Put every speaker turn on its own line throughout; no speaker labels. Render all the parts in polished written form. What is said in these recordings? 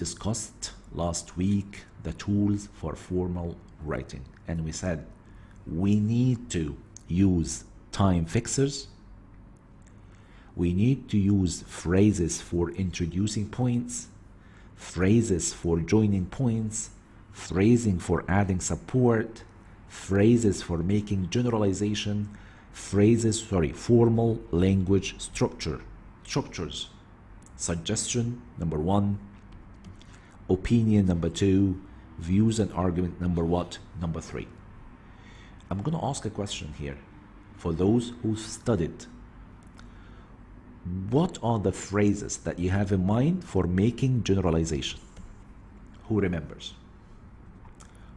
discussed last week the tools for formal writing, and we said we need to use time fixers, we need to use phrases for introducing points, phrases for joining points, phrasing for adding support, phrases for making generalization, formal language structures. Suggestion, number 1. Opinion, number 2. Views and argument, number 3. I'm going to ask a question here for those who studied. What are the phrases that you have in mind for making generalization? Who remembers?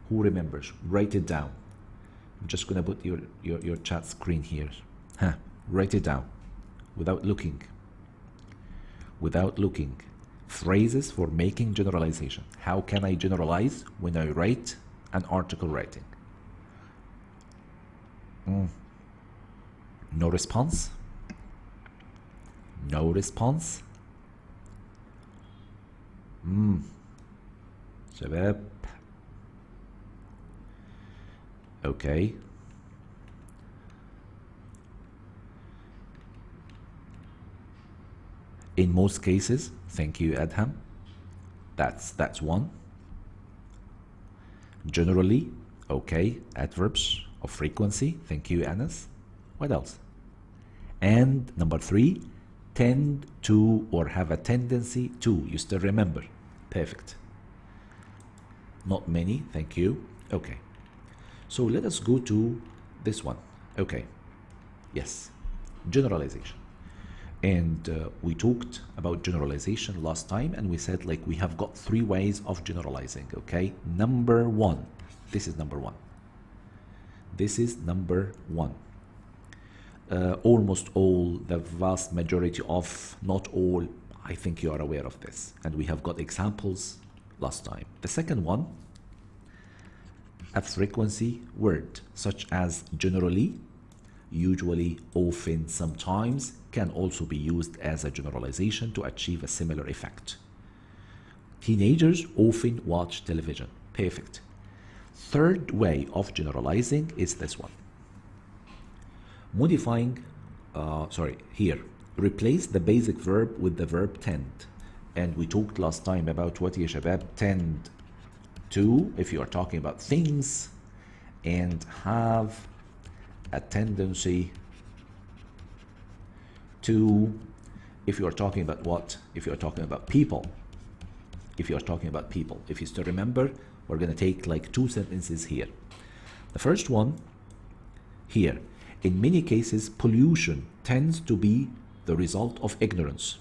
Write it down. I'm just going to put your chat screen here. Write it down without looking. Phrases for making generalization. How can I generalize when I write an article writing? No response? شباب. Okay. In most cases, thank you, Adham. That's one. Generally, okay. Adverbs of frequency, thank you, Anas. What else? And number 3, tend to or have a tendency to. You still remember? Perfect. Not many, thank you. Okay. So let us go to this one. Okay. Yes. Generalization. And we talked about generalization last time, and we said like we have got 3 ways of generalizing. Okay. Number 1. This is number 1. Almost all, the vast majority of, not all, I think you are aware of this, and we have got examples last time. The second one, a frequency word such as generally, usually, often, sometimes, can also be used as a generalization to achieve a similar effect. Teenagers often watch television. Perfect. Third way of generalizing is this one. Modifying, here, replace the basic verb with the verb tend. And we talked last time about what ya shabab, tend to, if you are talking about things, and have a tendency to, if you are talking about what? If you are talking about people. If you still remember, we're going to take like 2 sentences here. The first one here. In many cases, pollution tends to be the result of ignorance.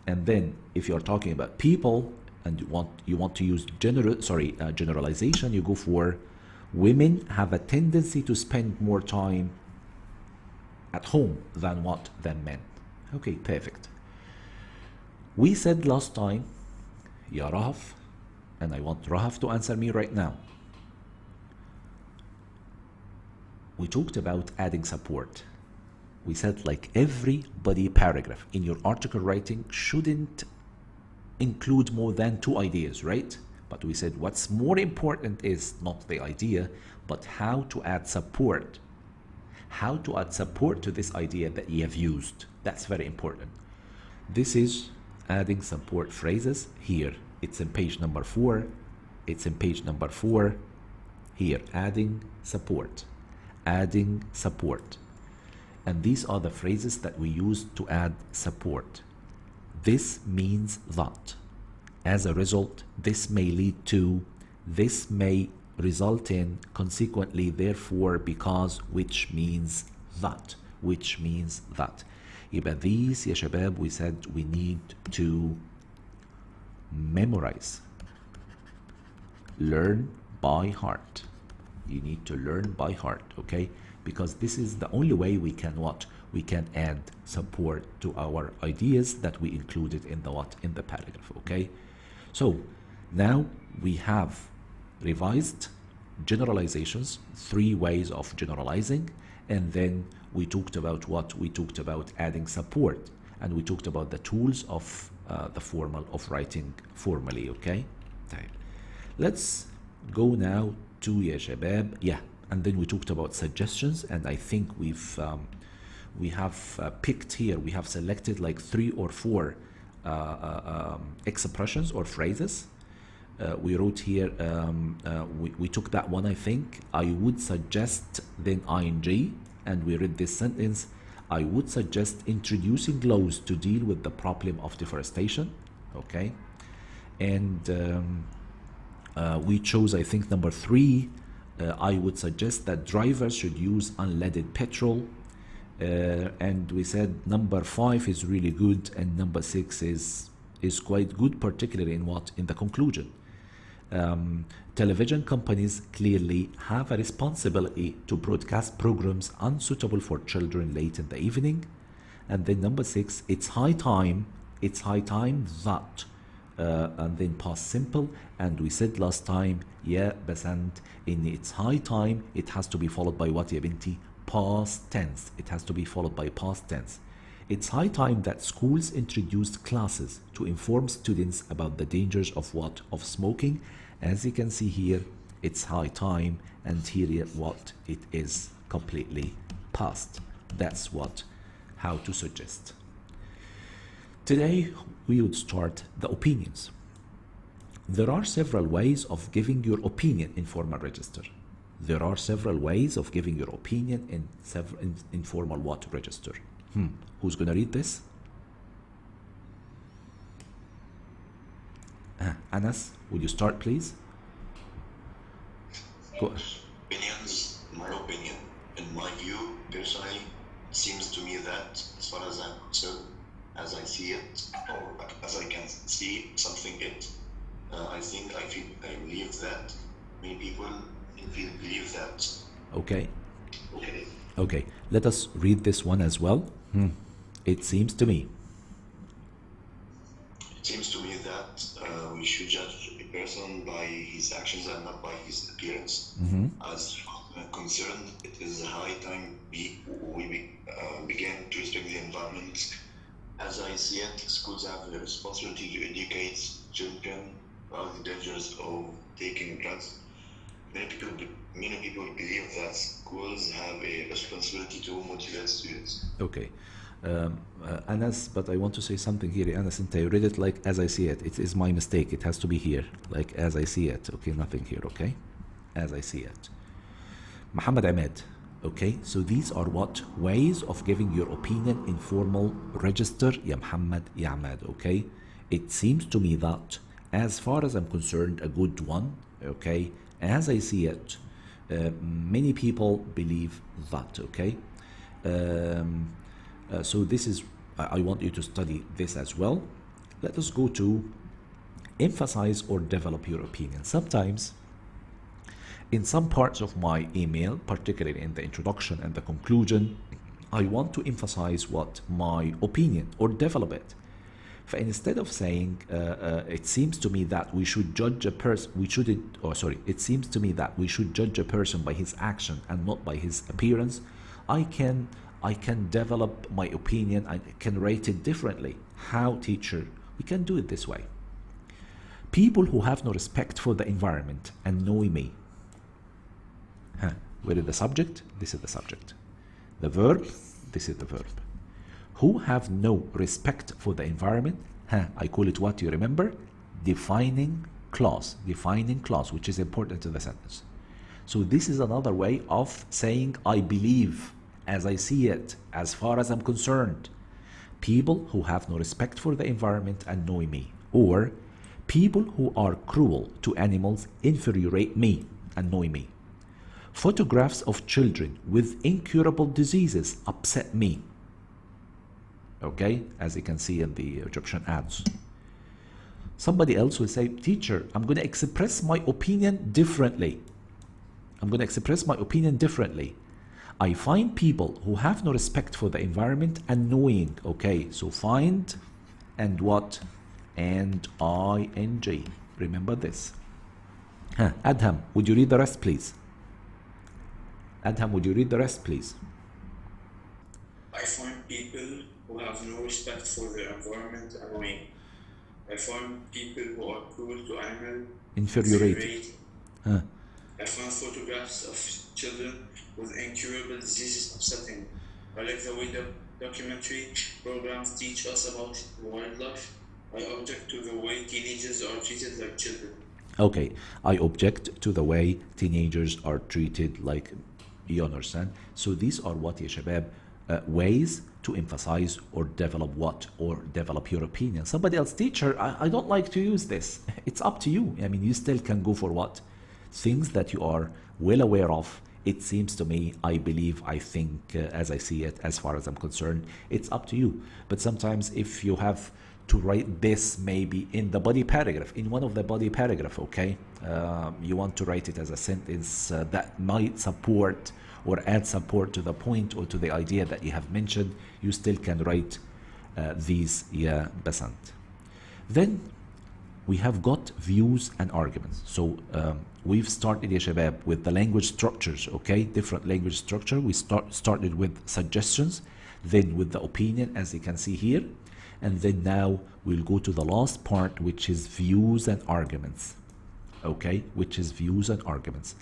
And then, if you're talking about people and you want to use generalization, you go for women have a tendency to spend more time at home than men. Okay, perfect. We said last time, Ya Rahaf, and I want Rahaf to answer me right now. We talked about adding support. We said like every body paragraph in your article writing shouldn't include more than 2 ideas, right? But we said what's more important is not the idea, but how to add support. How to add support to this idea that you have used. That's very important. This is adding support phrases here. It's in page number 4. Here, adding support. And these are the phrases that we use to add support. This means that. As a result, this may lead to, this may result in, consequently, therefore, because, which means that. But these, ya shabab, we said we need to memorize. Learn by heart. You need to learn by heart, okay? Because this is the only way we can we can add support to our ideas that we included in the paragraph, okay? So now we have revised generalizations, 3 ways of generalizing, and then we talked about adding support, and we talked about the tools of the formal of writing formally. Okay. طيب. Let's go now to يا شباب. Yeah. And then we talked about suggestions, and I think we have picked here, we have selected like 3 or 4 expressions or phrases. We wrote here, we took that one, I think. I would suggest, then ing, and we read this sentence. I would suggest introducing laws to deal with the problem of deforestation. Okay. And we chose, I think, number 3. I would suggest that drivers should use unleaded petrol. And we said number 5 is really good, and number 6 is quite good, particularly in the conclusion. Television companies clearly have a responsibility to broadcast programs unsuitable for children late in the evening. And then number 6, it's high time that, and then past simple. And we said last time, yeah, Basant, in it's high time, it has to be followed by what, ya binti? Past tense. It has to be followed by past tense. It's high time that schools introduced classes to inform students about the dangers of what? Of smoking. As you can see here, it's high time, and here what? It is completely past. That's how to suggest. Today we would start the opinions. There are several ways of giving your opinion in formal register. There are several ways of giving your opinion in formal what register. Who's going to read this? Anas, would you start, please? Go.
Opinions, my opinion, in my view, personally, it seems to me that, as far as I'm concerned, as I see it, or as I can see something I believe that many people believe that.
Okay. Let us read this one as well. It seems to me.
It seems to me that we should judge a person by his actions and not by his appearance. As concerned, it is high time we begin to respect the environment. As I see it, schools have the responsibility to educate children about the dangers of taking drugs. Many people believe that schools have a responsibility to motivate students.
Okay. Anas, but I want to say something here. Anas, I read it like as I see it. It is my mistake. It has to be here, like as I see it. Okay, nothing here. Okay, as I see it. Muhammad Ahmed. Okay, so these are what ways of giving your opinion in formal register. Ya Muhammad, ya Ahmed. Okay, it seems to me that, as far as I'm concerned, a good one. Okay, as I see it, many people believe that. Okay. So this is, I want you to study this as well. Let us go to emphasize or develop your opinion. Sometimes in some parts of my email, particularly in the introduction and the conclusion, I want to emphasize what? My opinion, or develop it. Instead of saying, it seems to me that we should judge a person, it seems to me that we should judge a person by his action and not by his appearance, I can develop my opinion. I can rate it differently. How, teacher? We can do it this way. People who have no respect for the environment annoy me. Where is the subject? This is the subject. The verb? This is the verb. Who have no respect for the environment? I call it what, you remember? Defining clause, which is important to the sentence. So this is another way of saying I believe, as I see it, as far as I'm concerned. People who have no respect for the environment annoy me. Or people who are cruel to animals infuriate me, annoy me. Photographs of children with incurable diseases upset me. Okay, as you can see in the Egyptian ads. Somebody else will say, teacher, I'm going to express my opinion differently. I find people who have no respect for the environment annoying. Okay, so find and what? And ing. Remember this. Adham, would you read the rest, please?
I find people who have no respect for the environment annoying. I found people who are cruel to animals.
Infuriated. Huh.
I found photographs of children with incurable diseases upsetting. I like the way the documentary programs teach us about wildlife. I object to the way teenagers are treated like children.
Okay, I object to the way teenagers are treated like, you understand? So these are what, ya shabab, ways to emphasize or develop what, or develop your opinion. Somebody else, teacher, I don't like to use this. It's up to you. I mean, you still can go for what? Things that you are well aware of. It seems to me, I believe, I think, as I see it, as far as I'm concerned, it's up to you. But sometimes if you have to write this maybe in the body paragraph, in one of the body paragraph, okay, you want to write it as a sentence that might support or add support to the point or to the idea that you have mentioned, you still can write these, yeah, Basant. Then we have got views and arguments. So we've started, ya shabab, with the language structures, okay, different language structure. We started with suggestions, then with the opinion, as you can see here, and then now we'll go to the last part, which is views and arguments, okay, which is views and arguments.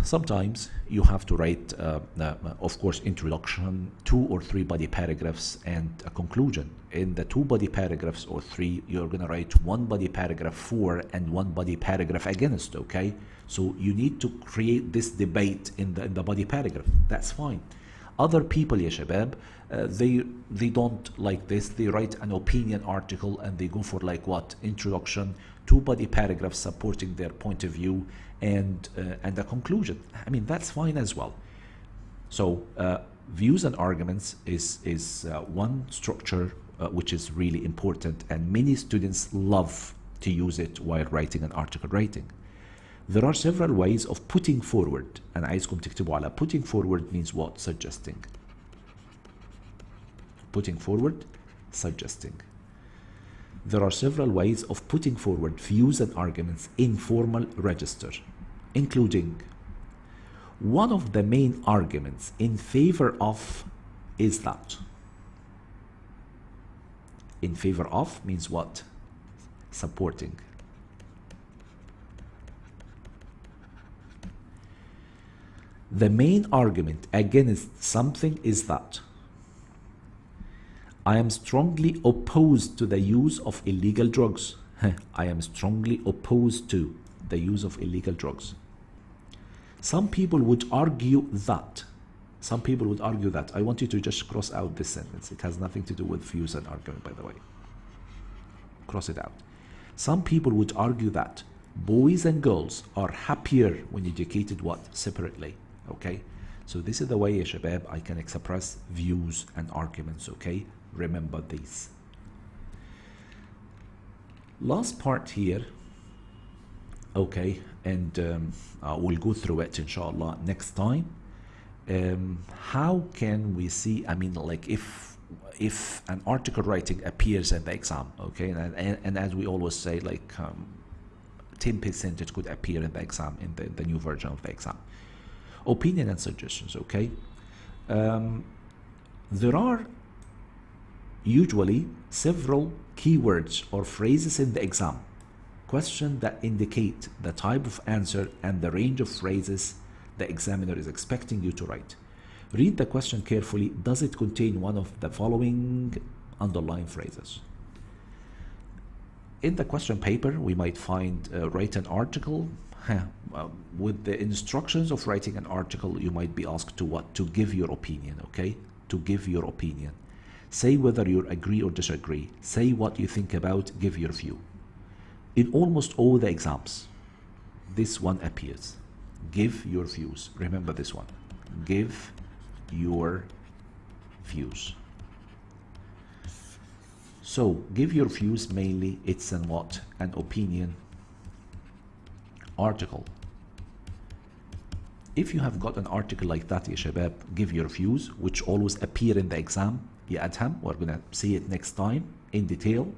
Sometimes you have to write, of course, introduction, 2 or 3 body paragraphs, and a conclusion. In the 2 body paragraphs or 3, you're going to write 1 body paragraph for and 1 body paragraph against, okay? So you need to create this debate in the body paragraph. That's fine. Other people, ya shabab, they don't like this. They write an opinion article and they go for like what? Introduction, 2 body paragraphs supporting their point of view, and a conclusion. I mean, that's fine as well. So views and arguments is one structure which is really important, and many students love to use it while writing an article writing. There are several ways of putting forward, and عايزكم تكتبوا على putting forward means what? Suggesting. Putting forward, suggesting. There are several ways of putting forward views and arguments in formal register, including one of the main arguments in favor of is that. In favor of means what? Supporting. The main argument against something is that I am strongly opposed to the use of illegal drugs. I am strongly opposed to the use of illegal drugs. Some people would argue that. Some people would argue that. I want you to just cross out this sentence. It has nothing to do with views and argument, by the way. Cross it out. Some people would argue that boys and girls are happier when educated what? Separately. Okay? So this is the way, ya shabab, I can express views and arguments, okay? Remember these. Last part here, okay, and we'll go through it inshallah next time. How can we see, I mean, like if an article writing appears in the exam, okay, and as we always say, like 10% it could appear in the exam, in the new version of the exam. Opinion and suggestions, okay? There are usually several keywords or phrases in the exam question that indicate the type of answer and the range of phrases the examiner is expecting you to write. Read the question carefully. Does it contain one of the following underlined phrases? In the question paper, we might find write an article. With the instructions of writing an article, you might be asked to what? To give your opinion, okay? To give your opinion. Say whether you agree or disagree. Say what you think about, give your view. In almost all the exams, this one appears. Give your views. Remember this one. Give your views. So, give your views mainly, it's an what? An opinion article. If you have got an article like that, ya shabab, give your views, which always appear in the exam, ya adham, we're going to see it next time in detail.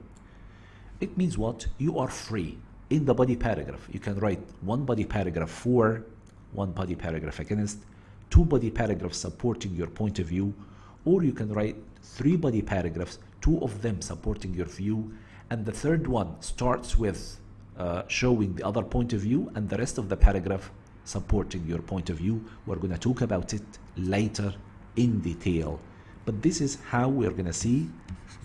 It means what? You are free. In the body paragraph, you can write 1 body paragraph for, 1 body paragraph against, 2 body paragraphs supporting your point of view, or you can write 3 body paragraphs two of them supporting your view, and the third one starts with showing the other point of view, and the rest of the paragraph supporting your point of view. We're going to talk about it later in detail, but this is how we're going to see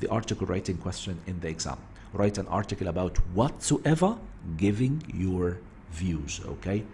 the article writing question in the exam. Write an article about whatsoever, giving your views, okay?